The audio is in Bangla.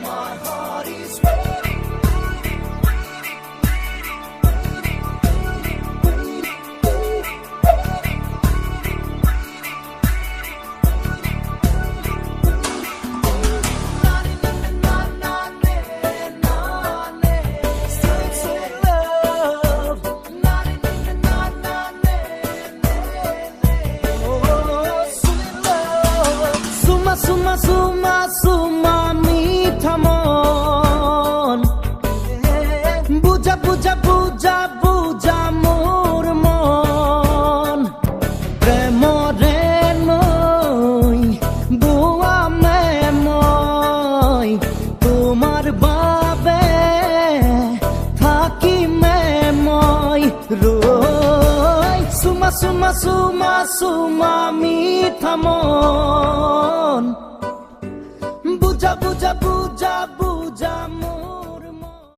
My heart is waiting, waiting, waiting, waiting, waiting, waiting, waiting, waiting, waiting, Suma, suma, suma, মিঠা মন বুঝা বুঝা বুঝা বুঝা মোর মন প্রেম রে নই বুয়া মে মই তোমার বাবে থাকি মে মই রই সুমা সুমা সুমা সুমা মিঠা মন বুঝা বুঝা বুঝা বুঝা